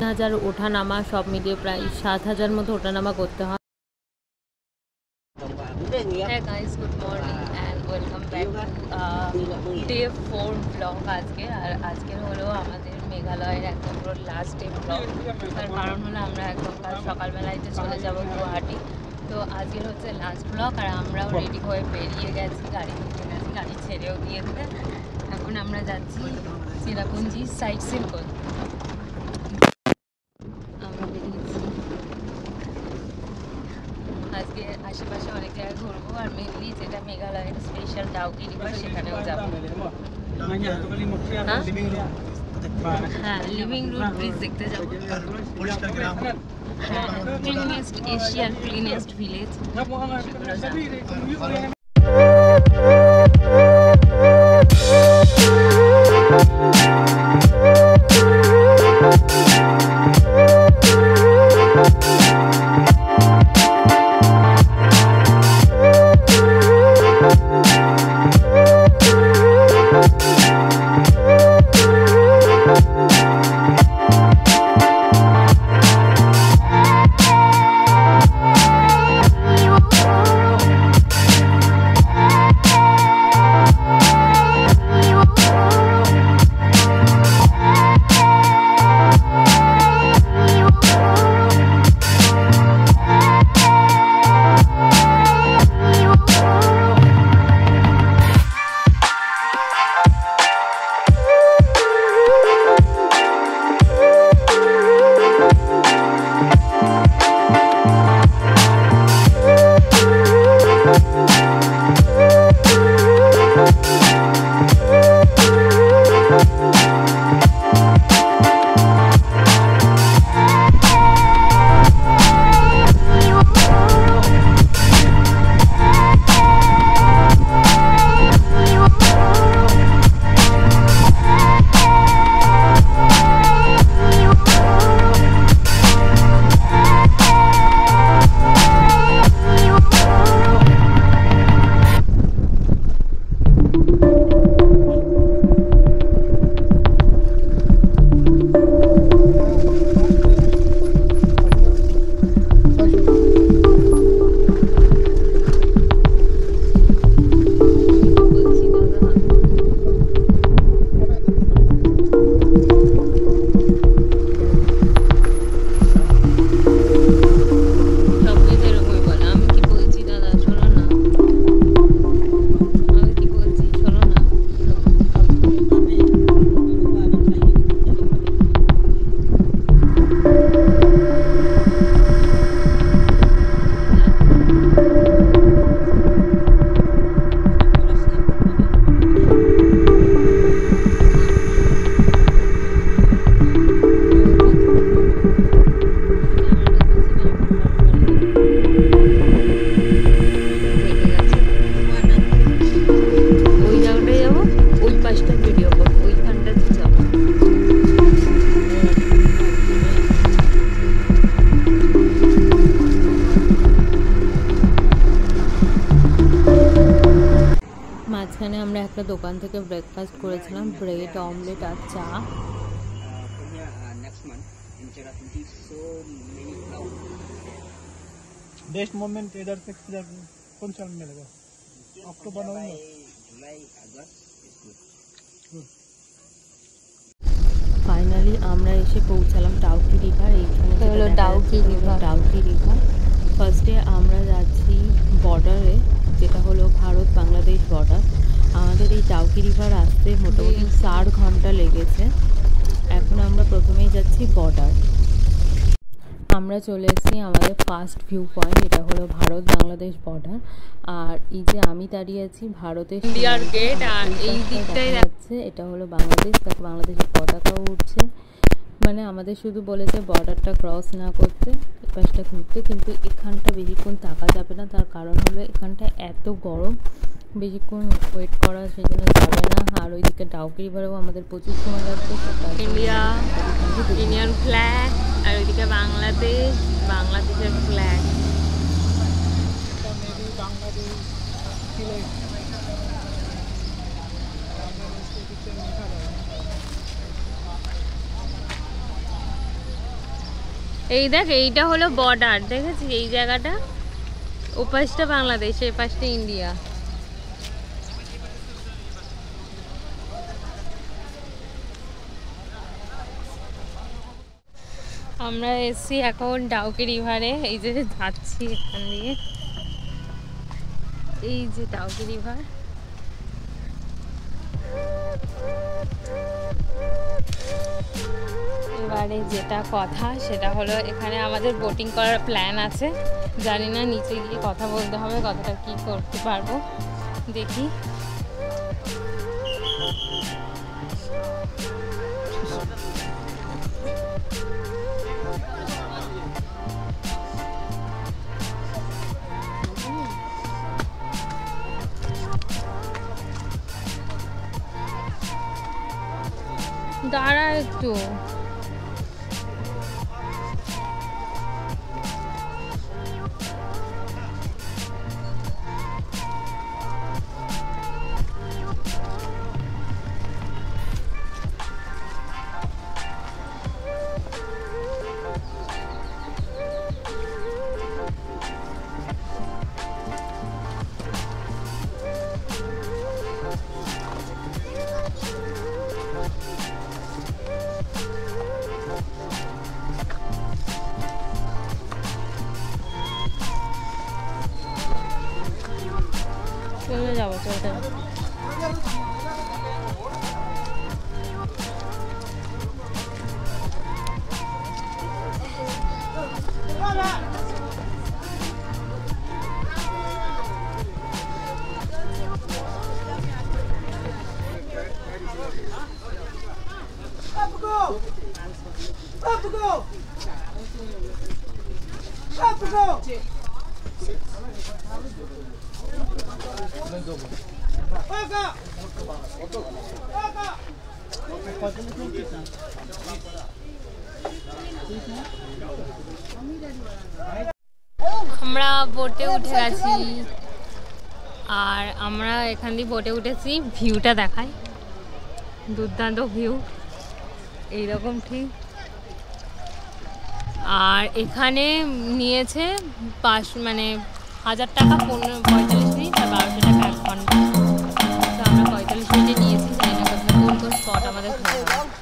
হাজার ওঠানামা সব মিলিয়ে প্রায় 7,000 মতো ওঠানামা করতে হয়। Hey guys, good morning and welcome back to day 4 vlog আজকে। আর আজকের হলো আমাদের মেঘালয়ের একদম পুরো লাস্ট ডে vlog। তার কারণ হলো আমরা একদম কাল সকালবেলাইতে চলে যাব গুয়াহাটি। তো আজকের হচ্ছে লাস্ট vlog আর আমরাও রেডি হয়ে বেরিয়ে গেছি, গাড়ি ঢুকে গেছি, গাড়ি ছেড়েও দিয়েছে। এখন আমরা যাচ্ছি চেরাপুঞ্জি সাইট সিন করতে। আজকে আশেপাশে অনেক জায়গায় ঘুরবো আর মেনলি যেটা মেঘালয়ের স্পেশাল ডাউকি রিভার সেখানেও যাবো। হ্যাঁ, লিভিং রুট ব্রিজ দেখতে যাবো। হ্যাঁ, ক্লিনেস্ট এশিয়ার ক্লিনেস্ট ভিলেজ সেগুলো যাবো। মাঝখানে আমরা একটা দোকান থেকে ব্রেকফাস্ট করেছিলাম, ব্রেড অমলেট আর চা। बेस्ट मोमेंट इधर से किधर कौन सा मिलेगा? अक्टूबर नवंबर जुलाई अगस्त। ফাইনালি আমরা এসে পৌঁছালাম ডাউকি রিভার। এইখানে হলো ডাউকি রিভার। ফার্স্টে আমরা যাচ্ছি বর্ডারে, যেটা হলো ভারত বাংলাদেশ বর্ডার। আমাদের এই ডাউকি রিভার আসতে মোটামুটি 4 ঘন্টা লেগেছে। এখন আমরা প্রথমেই যাচ্ছি বর্ডার। আমরা চলে এসেছি আমাদের ফার্স্ট ভিউ পয়েন্ট, এটা হলো ভারত বাংলাদেশ বর্ডার। আর এই যে আমি দাঁড়িয়ে আছি ভারতের ইন্ডিয়ার গেট, আর এই দিকটাই যাচ্ছে এটা হলো বাংলাদেশ। তাকে বাংলাদেশের পতাকাও উঠছে, মানে আমাদের শুধু বলেছে বর্ডারটা ক্রস না করতে, পাশটা ঘুরতে। কিন্তু এখানটা বেশিক্ষণ থাকা যাবে না, তার কারণ হলো এখানটা এত গরম, বেশিক্ষণ ওয়েট করা সেই জন্য যাবে না। আর ওইদিকে ডাউকি রিভারেও আমাদের প্রচুর সময় লাগবে। ইন্ডিয়ান ফ্ল্যাগ, আর ওইদিকে বাংলাদেশের ফ্ল্যাগ। এই দেখ, এইটা হলো বর্ডার, দেখেছিস এই জায়গাটা? ওপাশটা বাংলাদেশ, এই পাশটা ইন্ডিয়া। আমরা এসছি এখন ডাউকি রিভারে। এই যে যাচ্ছি এখান দিয়ে, এই যে ডাউকি রিভার। এবারে যেটা কথা সেটা হলো, এখানে আমাদের বোটিং করার প্ল্যান আছে। জানি না নিচে গিয়ে কথা বলতে হবে, কতটা কি করতে পারবো দেখি। দাঁড়া একটু। চলে যাবো, চলে যাবো। আমরা বোটে উঠে গেছি, আর আমরা এখান দিয়ে বোটে উঠেছি। ভিউটা দেখাই, দুর্দান্ত ভিউ এইরকম ঠিক। আর এখানে নিয়েছে 1000 টাকা 45 মিনিট আর 1200 টাকা 1 ঘন্টা। তো আমরা 45 মিনিটে নিয়েছি, জানি না কোথায় কোন কোন স্পট আমাদের ঘোরা হবে।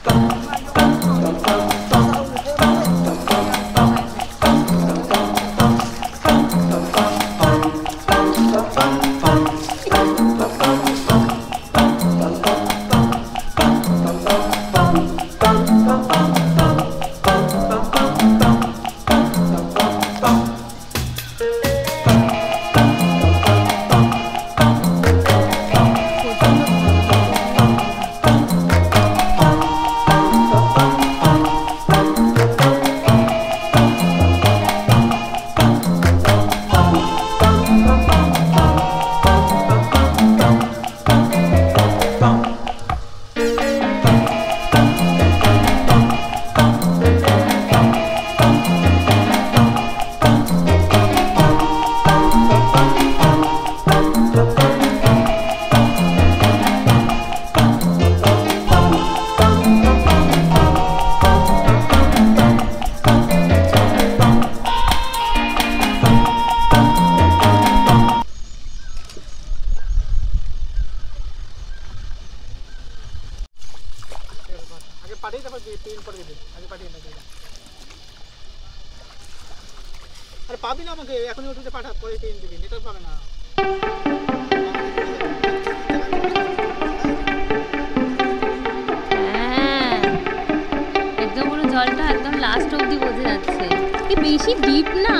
আরে পাবি না আমাকে এখনই ওটুতে পাঠা, পরে পেন দিবি, নেটওয়ার্ক পাবে না। হ্যাঁ, একদম পুরো জলটা একদম লাস্ট অবধি বোঝা যাচ্ছে, কি বেশি ডিপ না।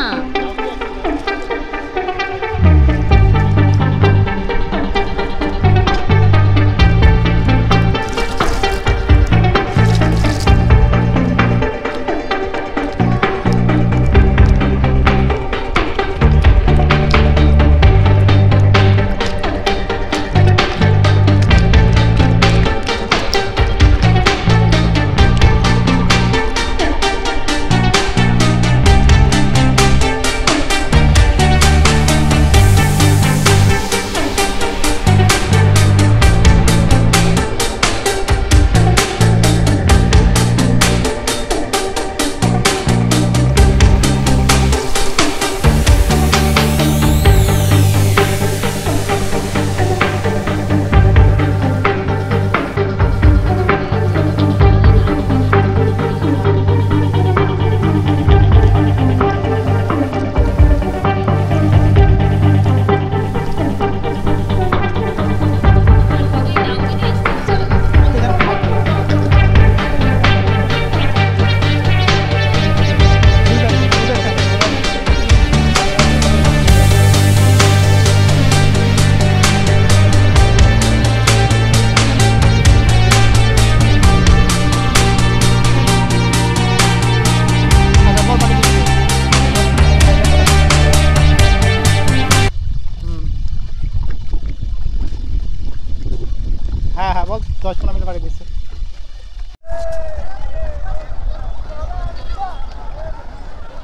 হ্যাঁ হ্যাঁ বল 10-15 মিনিট আগে দিচ্ছে।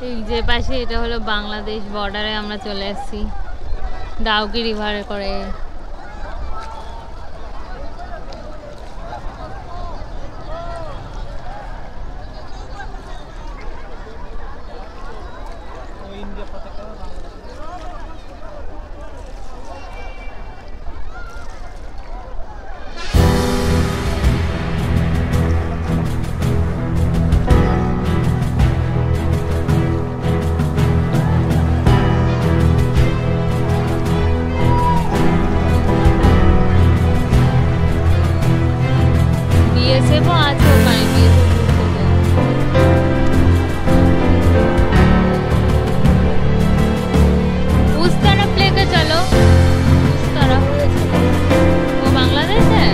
এই যে পাশে এটা হলো বাংলাদেশ বর্ডারে আমরা চলে এসেছি ডাউকি রিভারে করে। ইন্ডিয়া পতাকা बीएसएफ आज होगा उस तरफ लेकर चलो, उस तरफ। वो बांग्लादेश है।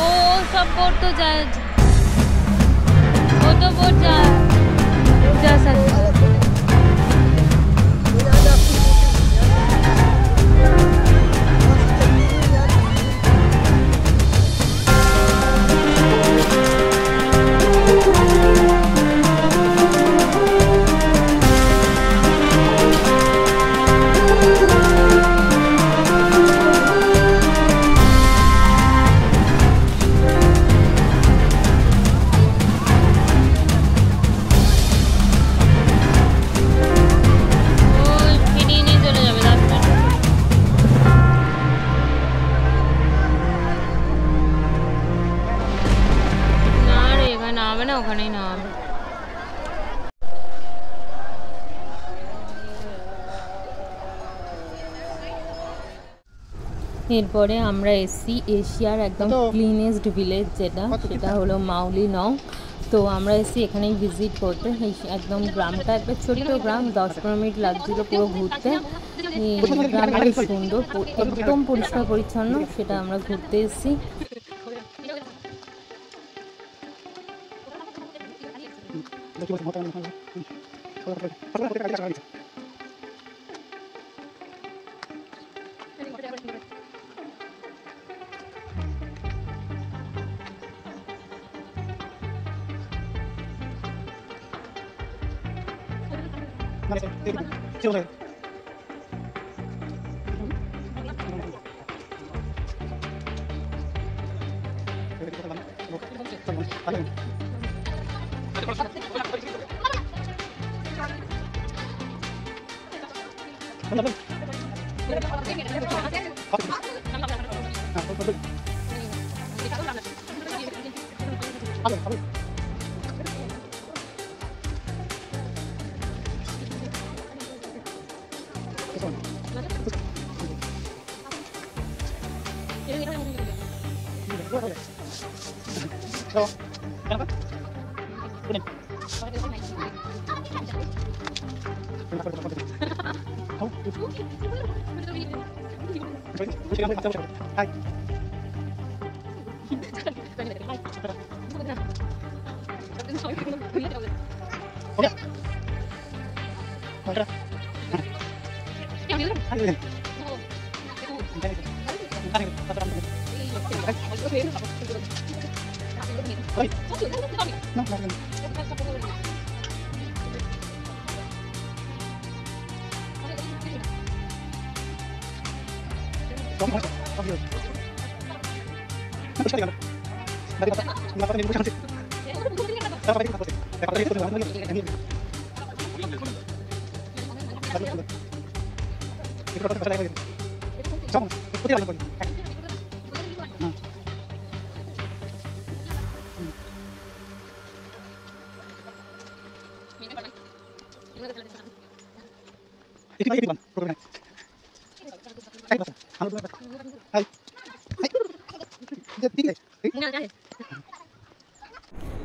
ओ सब बोट तो वो तो बोट जा सकता है। ওখানেই নাম এরপরে আমরা এসছি এশিয়ার একদম ক্লিনেস্ট ভিলেজ সেটা হলো মাউলি নং। তো আমরা এসছি এখানেই ভিজিট করতে। একদম গ্রামটা একটা ছোট্ট গ্রাম, 10-15 মিনিট লাগছিল পুরো ঘুরতে। গ্রামটা খুব সুন্দর, একদম পরিষ্কার পরিচ্ছন্ন, সেটা আমরা ঘুরতে এসছি।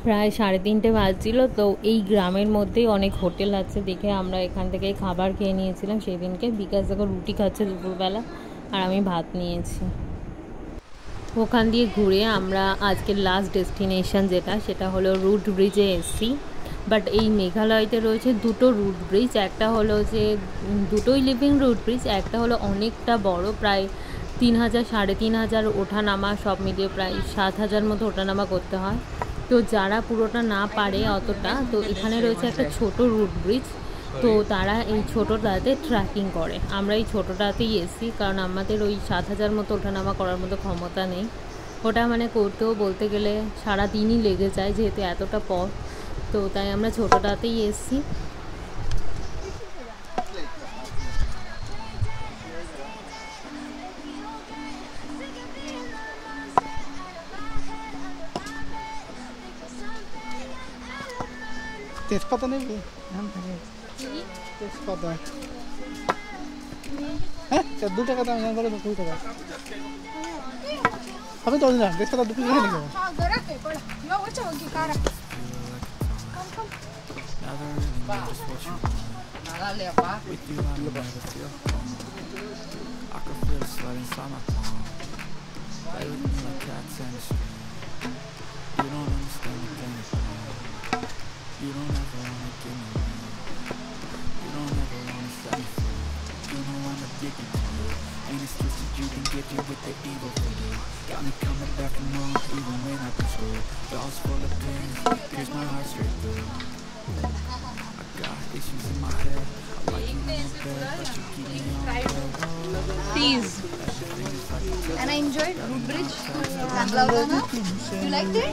প্রায় 3:30 বাজছিল। তো এই গ্রামের মধ্যেই অনেক হোটেল আছে দেখে আমরা এখান থেকে খাবার খেয়ে নিয়েছিলাম সেই দিনকে। বিকাশ দেখো রুটি খাচ্ছে দুপুরবেলা, আর আমি ভাত নিয়েছি। ওখান দিয়ে ঘুরে আমরা আজকের লাস্ট ডেস্টিনেশন সেটা হলো রুট ব্রিজে এসছি। বাট এই মেঘালয়তে রয়েছে দুটো রুট ব্রিজ, একটা হলো যে দুটোই লিভিং রুট ব্রিজ, একটা হলো অনেকটা বড়, প্রায় 3000 3500 ওঠানামা সব মিলিয়ে প্রায় 7000 মতো ওঠানামা করতে হয়। তো যারা পুরোটা না পারে অতটা, তো এখানে রয়েছে একটা ছোট রুট ব্রিজ, তো তারা এই ছোটোটাতে ট্রেকিং করে। আমরা এই ছোটোটাতেই এসেছি, কারণ আমাদের ওই 7000 মতো ওঠানামা করার মতো ক্ষমতা নেই। ওটা মানে করতেও বলতে গেলে সারাদিনই লেগে যায়, যেহেতু এতটা পথ, তো তাই আমরা ছোটোটাতেই এসেছি। তেজপাতা নেবে তেজপাতা, হ্যাঁ 2 টাকা দাম, বলে 2 টাকা হবে তো না, তেজপাতা 2 টাকা নেবো। With you, I never feel home. I can feel the sweat inside my palm. Play with me like cats and a string. You don't understand the game of love. You don't ever wanna give me room. You don't ever wanna set me free. You know I'm addicted to you, and it's twisted you can get you with the evil for you. Got me coming back from home, even when I've been screwed. Dolls full of pins, pierce my heart straight through. I got issues in my head. I like you in my bed, but you keep me on bed. Please. And I enjoyed Root Bridge, Langlaudana. You liked it?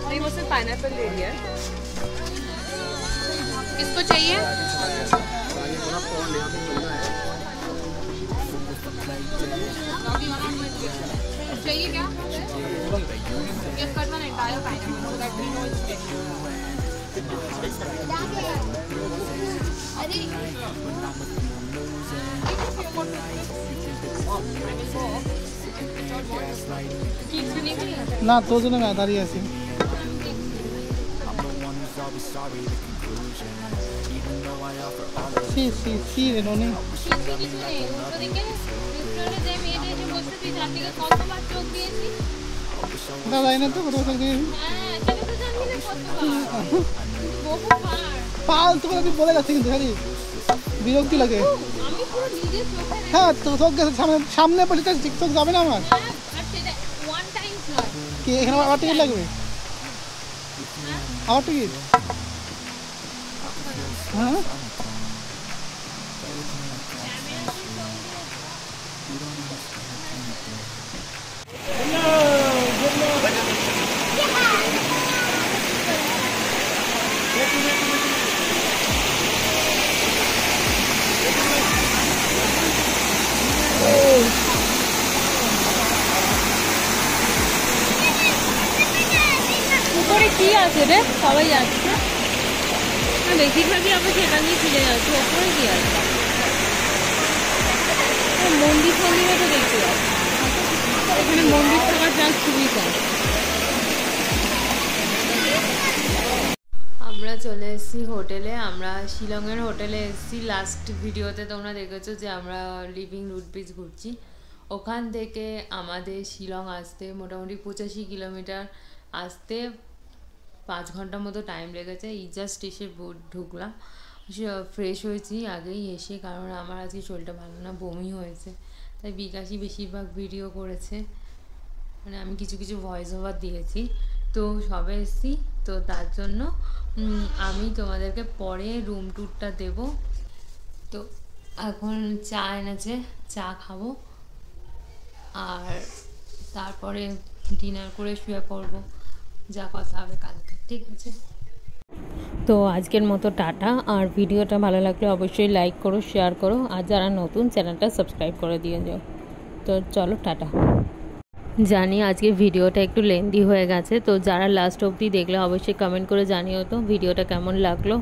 नहीं वो सिर्फ pineapple ले लिया है। किसको चाहिए? चाहिए क्या? ये करना नहीं डालो pineapple so that we know it's good. अरे না তোর জন্য না, দাঁড়িয়ে আছি। সি রে ননি দাদা এনে তো কোথাও থেকে ফালতু কথা তুই বলে যাচ্ছি, কিন্তু খালি বিরক্তি লাগে। হ্যাঁ তোর সামনে বলি তো টিকটক যাবে না আমার, কি এখানে আবার টিকিট লাগবে? আবার টিকিট? হ্যাঁ উপরে কি আছে রে? সবাই যাচ্ছে, বেশিরভাগই আমরা সেটা নিয়ে ফিরে যাচ্ছি। ওপরে কি আছে? মন্দির ফন্দিরও তো দেখতে পাচ্ছি, এখানে মন্দির থাকার চান্স খুবই কম। আমরা চলে এসেছি হোটেলে, আমরা শিলংয়ের হোটেলে এসেছি। লাস্ট ভিডিওতে তোমরা দেখেছো যে আমরা লিভিং রুট ব্রিজ ঘুরছি। ওখান থেকে আমাদের শিলং আসতে মোটামুটি 85 কিলোমিটার, আসতে 5 ঘন্টার মতো টাইম লেগেছে। এই জাস্ট এসে ঢুকলাম, ফ্রেশ হয়েছি আগেই এসে, কারণ আমার আজকে শরীরটা ভালো না, বমি হয়েছে। তাই বিকাশই বেশিরভাগ ভিডিও করেছে, মানে আমি কিছু কিছু ভয়েস ওভার দিয়েছি। তো সবে এসেছি, তো তার জন্য আমি তোমাদেরকে পরে রুম ট্যুরটা দেব। তো এখন চা এনেছে, চা খাবো, আর তারপরে ডিনার করে শুয়ে পড়বো, যা কথা হবে কালকে, ঠিক আছে? তো আজকের মতো টাটা। আর ভিডিওটা ভালো লাগলে অবশ্যই লাইক করো, শেয়ার করো, আর যারা নতুন চ্যানেলটা সাবস্ক্রাইব করে দিয়ে যাও। তো চলো টাটা। জানি আজকে ভিডিওটা একটু লেন্দি হয়ে গেছে, তো যারা লাস্ট অবধি দেখলে অবশ্যই কমেন্ট করে জানিও তো ভিডিওটা কেমন লাগলো।